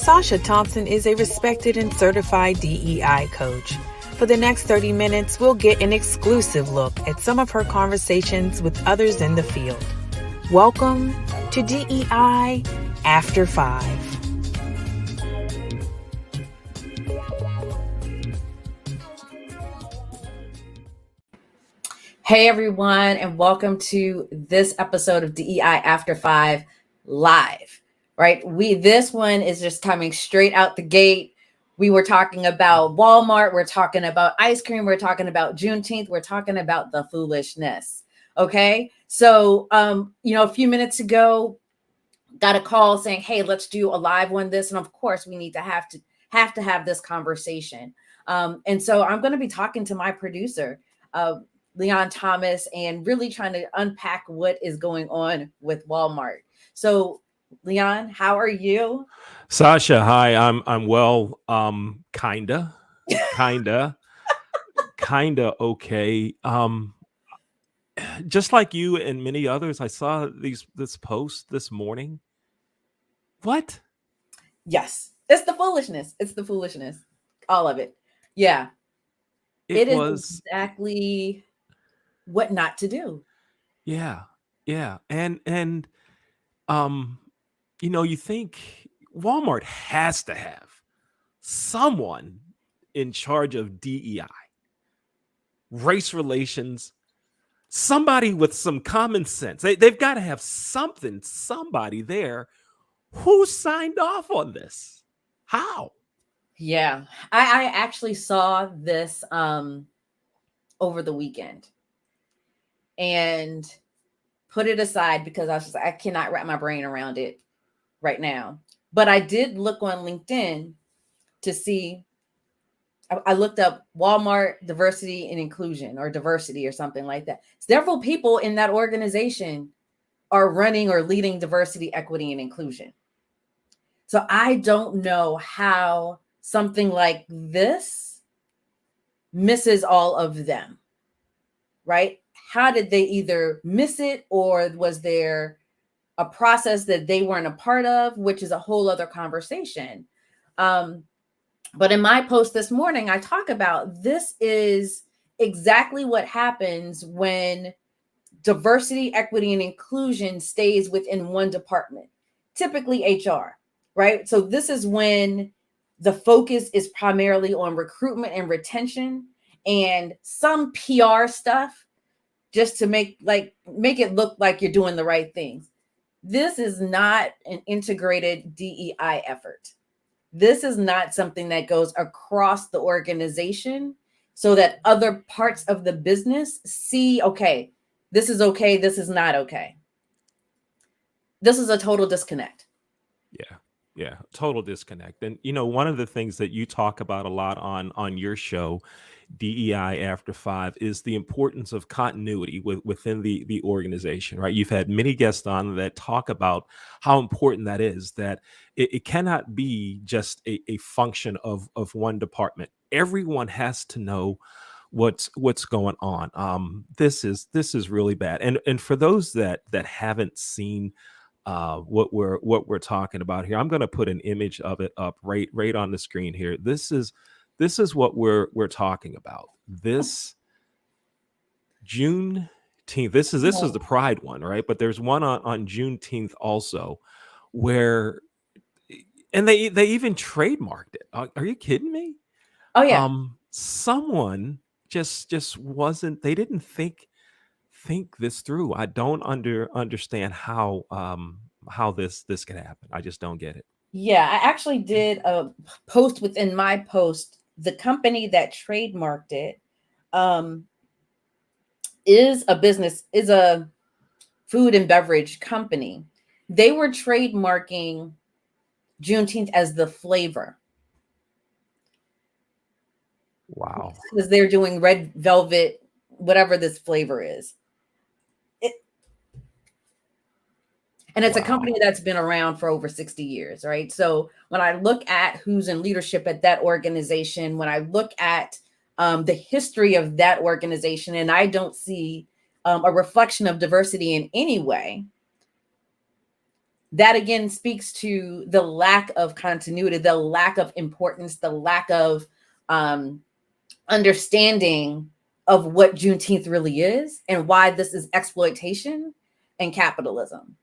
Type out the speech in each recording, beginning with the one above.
Sacha Thompson is a respected and certified DEI coach. For the next 30 minutes, we'll get an exclusive look at some of her conversations with others in the field. Welcome to DEI After 5. Hey everyone, and welcome to this episode of DEI After 5 live. Right? This one is just coming straight out the gate. We were talking about Walmart, we're talking about ice cream, we're talking about Juneteenth, we're talking about the foolishness. Okay? So a few minutes ago, got a call saying, hey, let's do a live one this. And of course, we need to have this conversation. And so I'm going to be talking to my producer, Leon Thomas, and really trying to unpack what is going on with Walmart. So, Leon, how are you? Sacha, hi. I'm well. Kinda okay. Just like you and many others, I saw this post this morning. What? Yes, it's the foolishness. It's the foolishness. All of it. Yeah. It is exactly what not to do. Yeah. And you think Walmart has to have someone in charge of DEI, race relations, somebody with some common sense. They've got to have somebody there. Who signed off on this? How? Yeah, I actually saw this over the weekend and put it aside because I cannot wrap my brain around it right now. But I did look on LinkedIn to see. I looked up Walmart diversity and inclusion, or diversity or something like that. Several people in that organization are running or leading diversity, equity, and inclusion. So I don't know how something like this misses all of them, right? How did they either miss it, or was there a process that they weren't a part of, which is a whole other conversation. But in my post this morning, I talk about this is exactly what happens when diversity, equity, and inclusion stays within one department, typically HR, right? So this is when the focus is primarily on recruitment and retention and some PR stuff just to make it look like you're doing the right things. This is not an integrated DEI effort. This is not something that goes across the organization so that other parts of the business see, okay, this is not okay. This is a total disconnect. Yeah, total disconnect. And one of the things that you talk about a lot on your show, DEI After 5, is the importance of continuity within the organization, right? You've had many guests on that talk about how important that is, that it cannot be just a function of one department. Everyone has to know what's going on. This is really bad. And for those that haven't seen what we're talking about here, I'm going to put an image of it up right on the screen here. This is what we're talking about. This Juneteenth. This is the Pride one, right? But there's one on Juneteenth also, where, and they even trademarked it. Are you kidding me? Oh yeah. Someone just wasn't. They didn't think this through. I don't understand how this can happen. I just don't get it. Yeah, I actually did a post within my post. The company that trademarked it is a food and beverage company. They were trademarking Juneteenth as the flavor. Wow. Because they're doing red velvet, whatever this flavor is. And it's a company that's been around for over 60 years, right? So when I look at who's in leadership at that organization, when I look at the history of that organization, and I don't see a reflection of diversity in any way, that again speaks to the lack of continuity, the lack of importance, the lack of understanding of what Juneteenth really is and why this is exploitation and capitalism.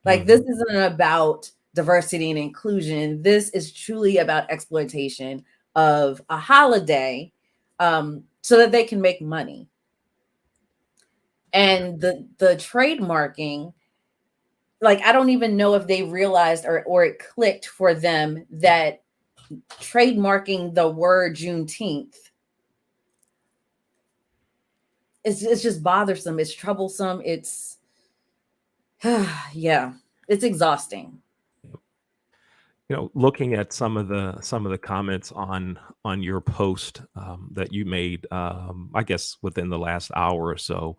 Like, this isn't about diversity and inclusion. This is truly about exploitation of a holiday so that they can make money. And the trademarking, like, I don't even know if they realized or it clicked for them that trademarking the word Juneteenth it's just bothersome. It's troublesome. It's yeah, it's exhausting. Looking at some of the comments on your post that you made, I guess within the last hour or so,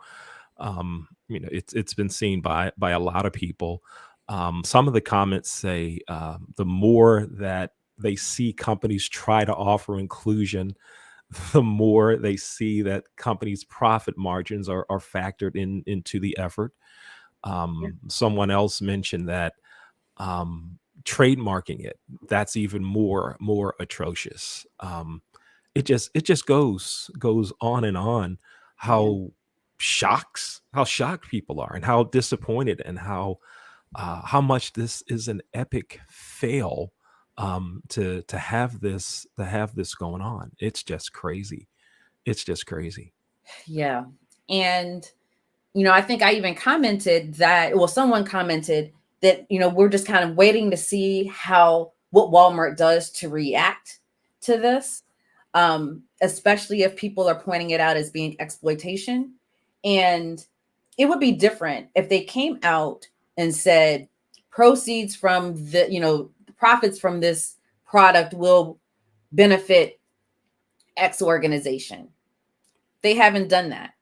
it's been seen by a lot of people. Some of the comments say the more that they see companies try to offer inclusion, the more they see that companies' profit margins are factored into the effort. Someone else mentioned that trademarking that's even more atrocious. It just goes on and on how shocked people are and how disappointed and how much this is an epic fail to have this going on. It's just crazy. Yeah. And I think I even commented that, well, someone commented that, we're just kind of waiting to see what Walmart does to react to this, especially if people are pointing it out as being exploitation. And it would be different if they came out and said proceeds from profits from this product will benefit X organization. They haven't done that.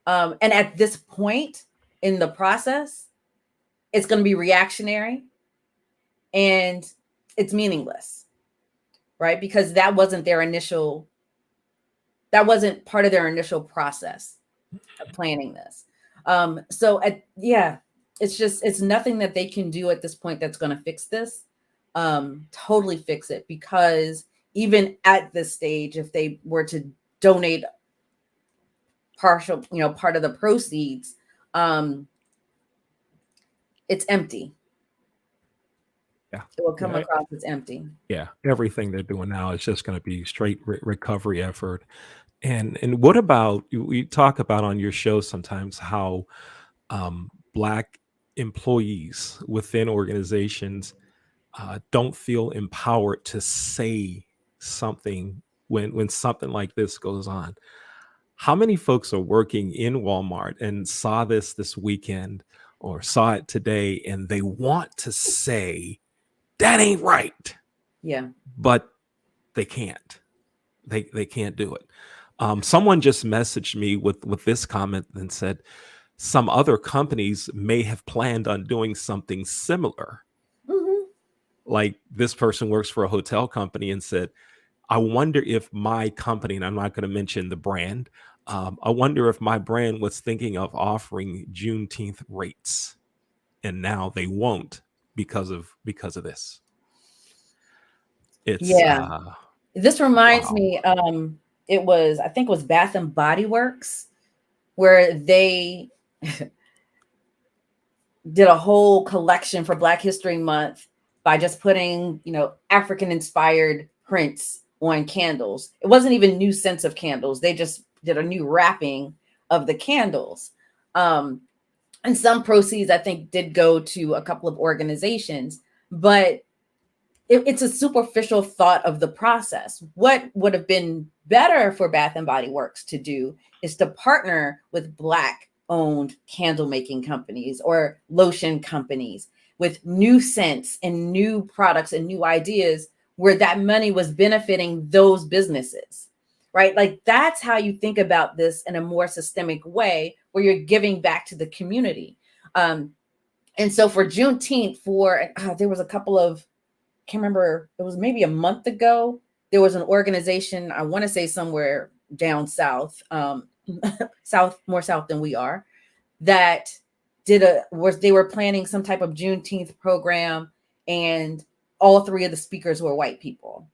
And at this point in the process, it's going to be reactionary and it's meaningless, right? Because that wasn't part of their initial process of planning this. It's nothing that they can do at this point that's going to fix this, totally fix it, because even at this stage, if they were to donate part of the proceeds, it's empty. Yeah, it will come across as empty. Yeah, everything they're doing now is just going to be straight recovery effort. And what about, we talk about on your show sometimes how Black employees within organizations don't feel empowered to say something when something like this goes on. How many folks are working in Walmart and saw this weekend or saw it today and they want to say that ain't right? Yeah. But they can't. They can't do it. Someone just messaged me with this comment and said some other companies may have planned on doing something similar. Mm-hmm. Like, this person works for a hotel company and said, I wonder if my company, and I'm not going to mention the brand, I wonder if my brand was thinking of offering Juneteenth rates, and now they won't because of this. It's This reminds me, I think it was Bath and Body Works, where they did a whole collection for Black History Month by just putting, African inspired prints on candles. It wasn't even new scents of candles. They just did a new wrapping of the candles. And some proceeds, I think, did go to a couple of organizations, but it's a superficial thought of the process. What would have been better for Bath and Body Works to do is to partner with Black owned candle making companies or lotion companies with new scents and new products and new ideas where that money was benefiting those businesses, right? Like, that's how you think about this in a more systemic way, where you're giving back to the community. And so for Juneteenth, there was a couple of, can't remember, it was maybe a month ago, there was an organization, I want to say somewhere down south, more south than we are, that they were planning some type of Juneteenth program, and all three of the speakers were white people.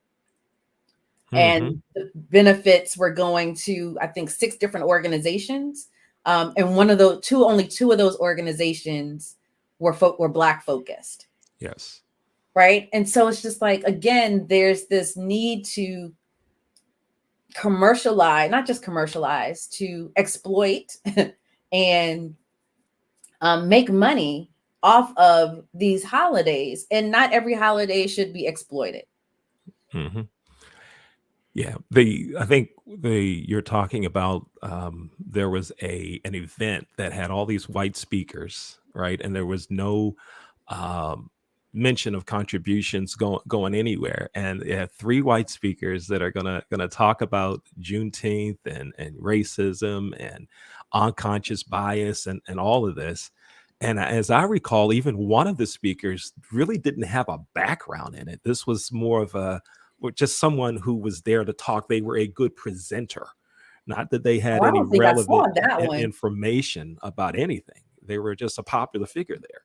And the benefits were going to, I think, 6 different organizations. And only two of those organizations were Black focused. Yes. Right. And so it's just like, again, there's this need to not just commercialize, to exploit and make money off of these holidays. And not every holiday should be exploited. Mm-hmm. Yeah, I think you're talking about, there was an event that had all these white speakers, right? And there was no mention of contributions going anywhere. And they have 3 white speakers that are gonna talk about Juneteenth and racism and unconscious bias and all of this. And as I recall, even one of the speakers really didn't have a background in it. This was more of just someone who was there to talk. They were a good presenter, not that they had I any don't think I saw relevant that one. information about anything. They were just a popular figure there.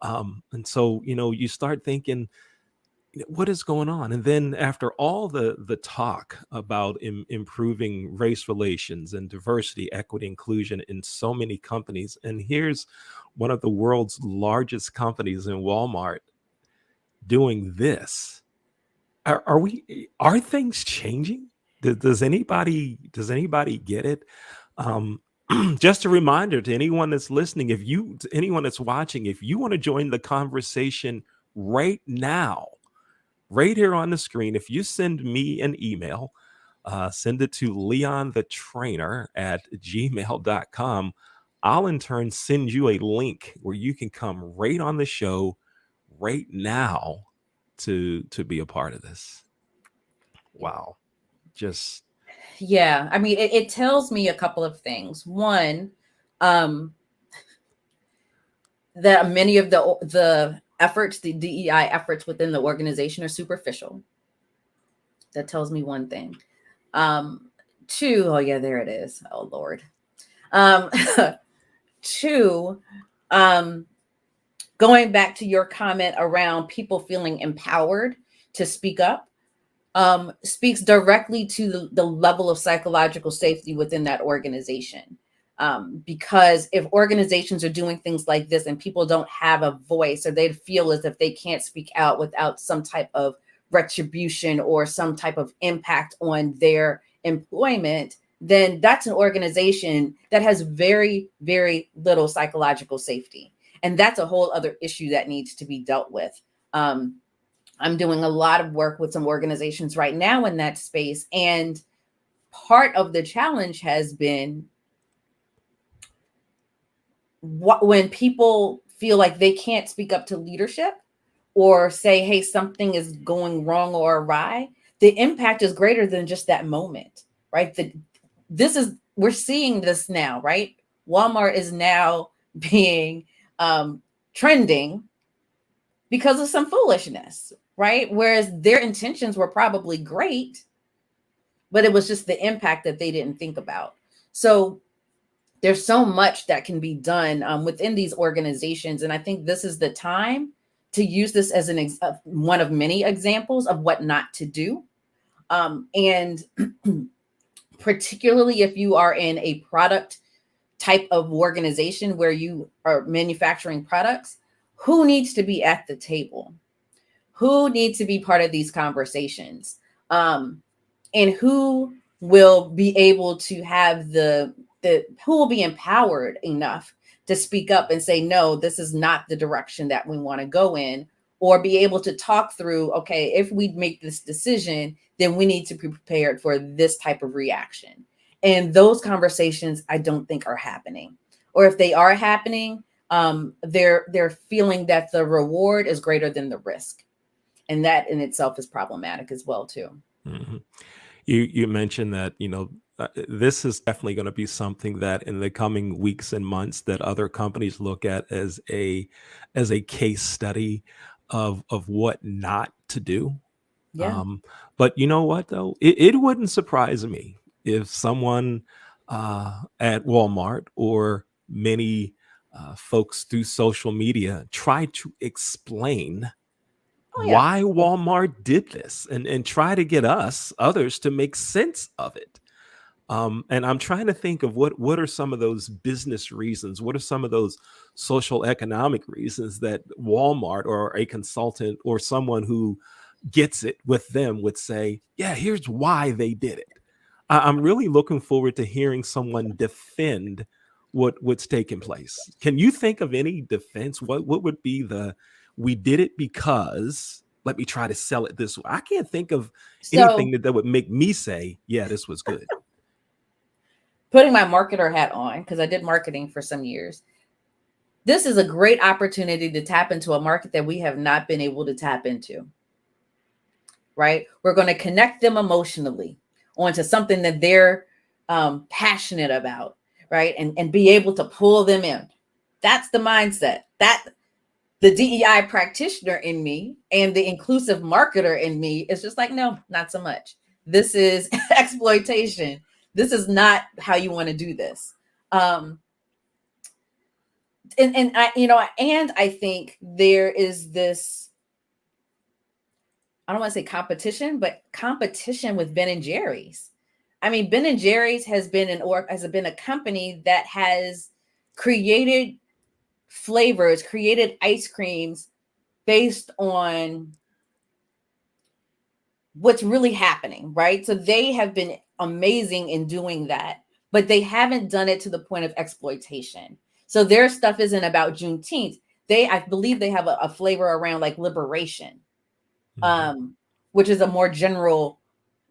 And so, you start thinking, what is going on? And then after all the talk about improving race relations and diversity, equity, inclusion in so many companies, and here's one of the world's largest companies in Walmart doing this. Are things changing? Does anybody get it? Just a reminder to anyone that's listening, anyone that's watching, if you want to join the conversation right now, right here on the screen, if you send me an email, send it to leonthetrainer@gmail.com. I'll in turn send you a link where you can come right on the show right now to be a part of this. Wow. Yeah, I mean, it tells me a couple of things. One, that many of the efforts, the DEI efforts within the organization, are superficial. That tells me one thing. 2, oh yeah, there it is. Oh Lord. 2, going back to your comment around people feeling empowered to speak up, speaks directly to the level of psychological safety within that organization. Because if organizations are doing things like this and people don't have a voice, or they feel as if they can't speak out without some type of retribution or some type of impact on their employment, then that's an organization that has very, very little psychological safety. And that's a whole other issue that needs to be dealt with. I'm doing a lot of work with some organizations right now in that space. And part of the challenge has been when people feel like they can't speak up to leadership or say, hey, something is going wrong or awry, the impact is greater than just that moment, right? We're seeing this now, right? Walmart is now being trending because of some foolishness, right? Whereas their intentions were probably great, but it was just the impact that they didn't think about. So there's so much that can be done within these organizations. And I think this is the time to use this as one of many examples of what not to do. And particularly if you are in a product type of organization where you are manufacturing products, who needs to be at the table? Who needs to be part of these conversations? And who will be able to have who will be empowered enough to speak up and say, no, this is not the direction that we want to go in, or be able to talk through, okay, if we make this decision, then we need to be prepared for this type of reaction. And those conversations, I don't think are happening. Or if they are happening, they're feeling that the reward is greater than the risk. And that in itself is problematic as well, too. Mm-hmm. You mentioned that, this is definitely going to be something that in the coming weeks and months that other companies look at as a case study of what not to do. Yeah. But you know what, though? It wouldn't surprise me if someone at Walmart or many folks through social media try to explain Oh yeah. why Walmart did this and try to get us, others, to make sense of it. And I'm trying to think of what are some of those business reasons, what are some of those social economic reasons that Walmart or a consultant or someone who gets it with them would say, yeah, here's why they did it. I'm really looking forward to hearing someone defend what's taking place. Can you think of any defense? What would be we did it because let me try to sell it this way? I can't think of anything that would make me say, yeah, this was good. Putting my marketer hat on, because I did marketing for some years, this is a great opportunity to tap into a market that we have not been able to tap into, right? We're going to connect them emotionally onto something that they're passionate about, right? And be able to pull them in. That's the mindset. That the DEI practitioner in me and the inclusive marketer in me is just like, no, not so much. This is exploitation. This is not how you want to do this. And I think there is this, I don't want to say competition, but competition with Ben and Jerry's. I mean, Ben and Jerry's has been a company that has created flavors, created ice creams based on what's really happening, right? So they have been amazing in doing that, but they haven't done it to the point of exploitation. So their stuff isn't about Juneteenth. I believe they have a flavor around like liberation, which is a more general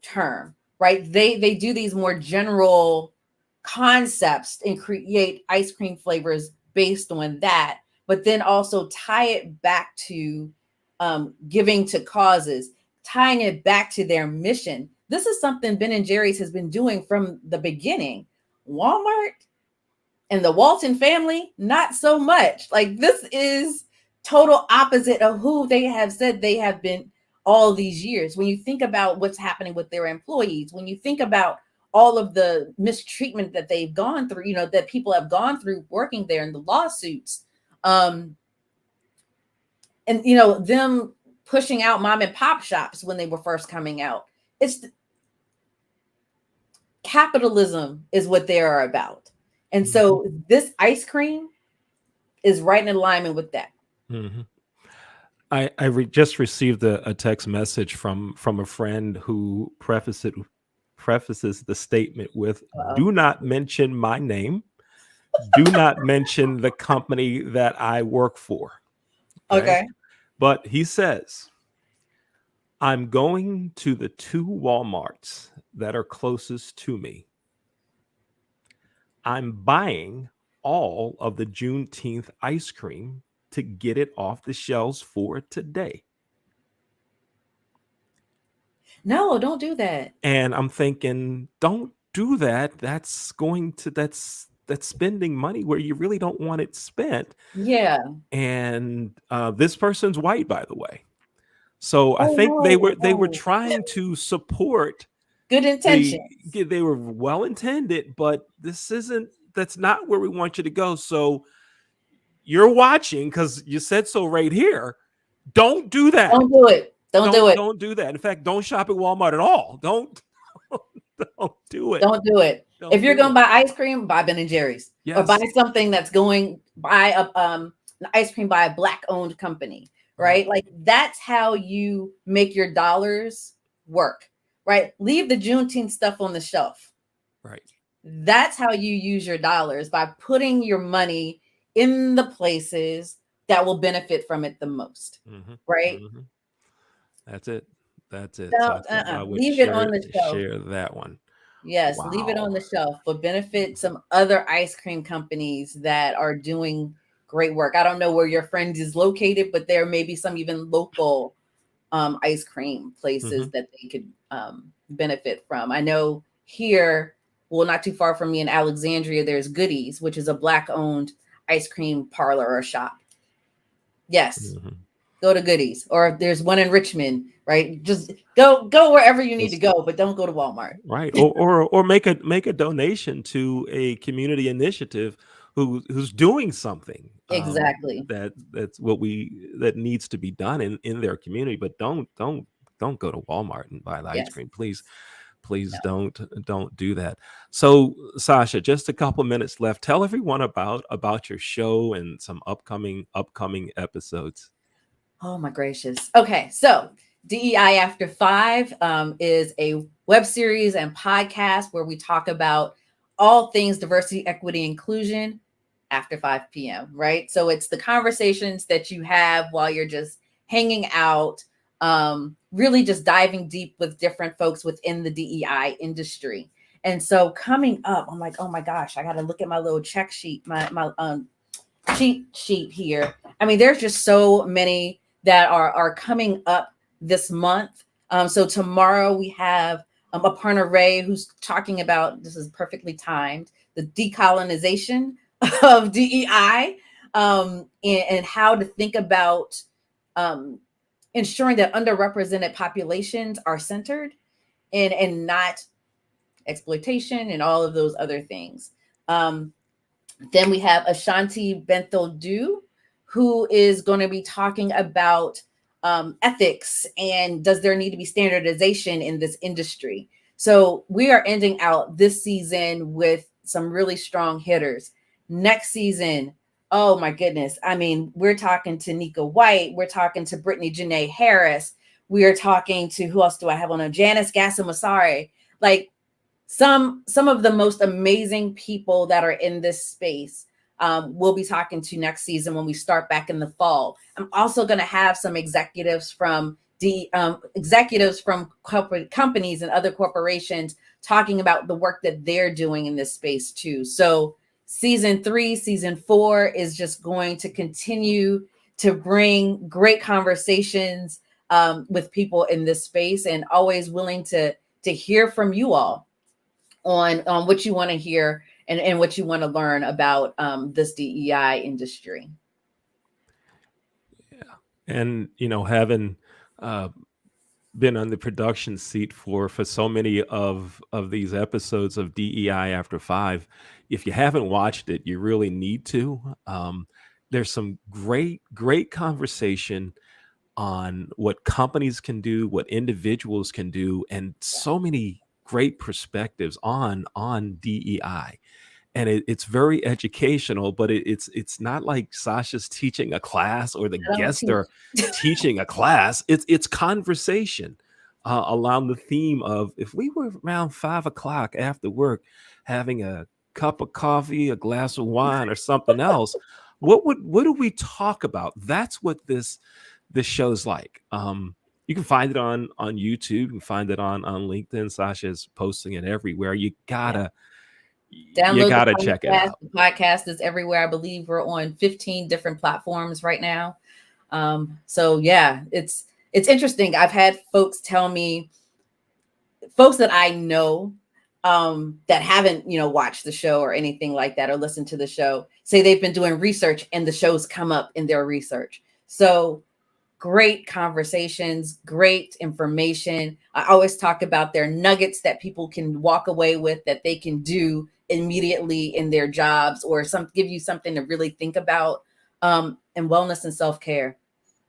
term, right? They do these more general concepts and create ice cream flavors based on that, but then also tie it back to giving to causes, tying it back to their mission. This is something Ben and Jerry's has been doing from the beginning. Walmart and the Walton family, not so much. Like, this is total opposite of who they have said they have been all these years. When you think about what's happening with their employees, when you think about all of the mistreatment that they've gone through, that people have gone through working there, and the lawsuits, and them pushing out mom and pop shops when they were first coming out. It's capitalism is what they are about. And so this ice cream is right in alignment with that. Mm-hmm. I just received a text message from a friend who prefaces the statement with, do not mention my name. Do not mention the company that I work for. Okay. But he says, I'm going to the 2 Walmarts that are closest to me. I'm buying all of the Juneteenth ice cream to get it off the shelves for today. No, don't do that. And I'm thinking, don't do that. That's spending money where you really don't want it spent. Yeah. And this person's white, by the way. So I think they were trying to support good intentions. They were well intended, but that's not where we want you to go. So you're watching because you said so right here. Don't do that. Don't do it. Don't do it. Don't do that. In fact, don't shop at Walmart at all. Don't do it. Don't do it. If you're going to buy ice cream, buy Ben and Jerry's. Yes. Or buy something that's buy an ice cream by a Black-owned company, right? Like, that's how you make your dollars work, right? Leave the Juneteenth stuff on the shelf. Right. That's how you use your dollars, by putting your money in the places that will benefit from it the most, right? That's it. So, leave it on the shelf. Share that one. Yes, wow. Leave it on the shelf, but benefit some other ice cream companies that are doing great work. I don't know where your friend is located, but there may be some even local ice cream places that they could benefit from. I know here, well, not too far from me in Alexandria, there's Goodies, which is a Black-owned ice cream parlor or shop. Yes. Go to Goodies. Or there's one in Richmond, right? Just go wherever you need to go, but don't go to Walmart. Right. Or make a donation to a community initiative who's doing something Exactly. that needs to be done in their community. But don't go to Walmart and buy the ice Yes. cream, please No. don't do that. So Sacha, just a couple minutes left. Tell everyone about your show and some upcoming episodes. Oh my gracious. Okay, so DEI After 5 is a web series and podcast where we talk about all things diversity, equity, inclusion after 5 p.m. Right? So it's the conversations that you have while you're just hanging out, really just diving deep with different folks within the DEI industry. And so coming up, I'm like, oh my gosh, I got to look at my little check sheet, my cheat sheet here. I mean, there's just so many that are coming up this month. So tomorrow we have Aparna Ray, who's talking about, this is perfectly timed, the decolonization of DEI, and how to think about ensuring that underrepresented populations are centered and not exploitation and all of those other things. Then we have Ashanti Benthodu, who is going to be talking about ethics and does there need to be standardization in this industry. So we are ending out this season with some really strong hitters. Next season, oh my goodness. I mean, we're talking to Nika White. We're talking to Brittany Janae Harris. We are talking to, who else do I have on? Janice Gassamasari. Like, some of the most amazing people that are in this space we'll be talking to next season when we start back in the fall. I'm also going to have some executives from corporate companies and other corporations talking about the work that they're doing in this space too. So season 3, season 4 is just going to continue to bring great conversations with people in this space, and always willing to hear from you all on what you want to hear and what you want to learn about this DEI industry. Yeah. And, having been on the production seat for so many of these episodes of DEI After 5, if you haven't watched it, you really need to. There's some great conversation on what companies can do, what individuals can do, and so many great perspectives on DEI. And it's very educational, but it's not like Sasha's teaching a class or the guests are teaching a class. It's conversation around the theme of, if we were around 5 o'clock after work having a cup of coffee, a glass of wine, or something else, what do we talk about? That's what this show's like. You can find it on YouTube. You can find it on LinkedIn. Sasha's posting it everywhere. You gotta check it out. The podcast is everywhere. I believe we're on 15 different platforms right now. So yeah, it's interesting. I've had folks tell me, folks that I know that haven't watched the show or anything like that, or listened to the show, say they've been doing research and the show's come up in their research. So great conversations, great information. I always talk about their nuggets that people can walk away with, that they can do immediately in their jobs, or give you something to really think about. And wellness and self-care.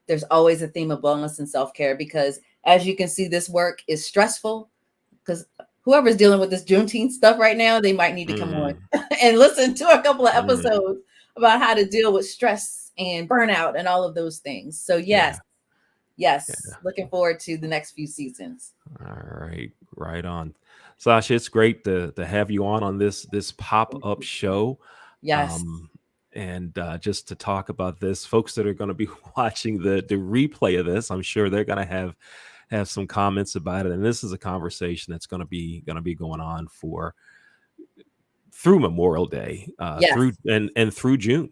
There's always a theme of wellness and self-care, because as you can see, this work is stressful, because whoever's dealing with this Juneteenth stuff right now, they might need to come on and listen to a couple of episodes about how to deal with stress and burnout and all of those things. So yes. Looking forward to the next few seasons. All right. Right on. Sacha, it's great to have you on this pop-up show. Yes. And just to talk about this, folks that are going to be watching the replay of this, I'm sure they're going to have some comments about it. And this is a conversation that's going to be going on through Memorial Day, through June.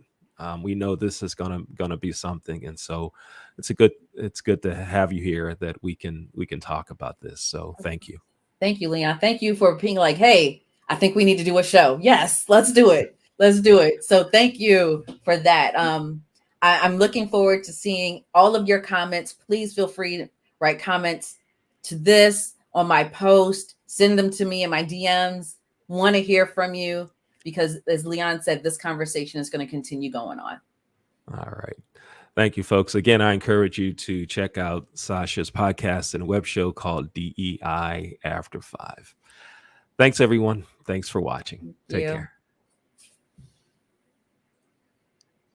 We know this is gonna be something, and so it's good to have you here, that we can talk about this. So thank you. Thank you, Leon. Thank you for being like, hey, I think we need to do a show. Yes, let's do it. So thank you for that. I'm looking forward to seeing all of your comments. Please feel free to write comments to this on my post. Send them to me in my DMs. Want to hear from you. because as Leon said, this conversation is going to continue going on. All right. Thank you, folks. Again, I encourage you to check out Sacha's podcast and web show called DEI After 5. Thanks, everyone. Thanks for watching. Take care.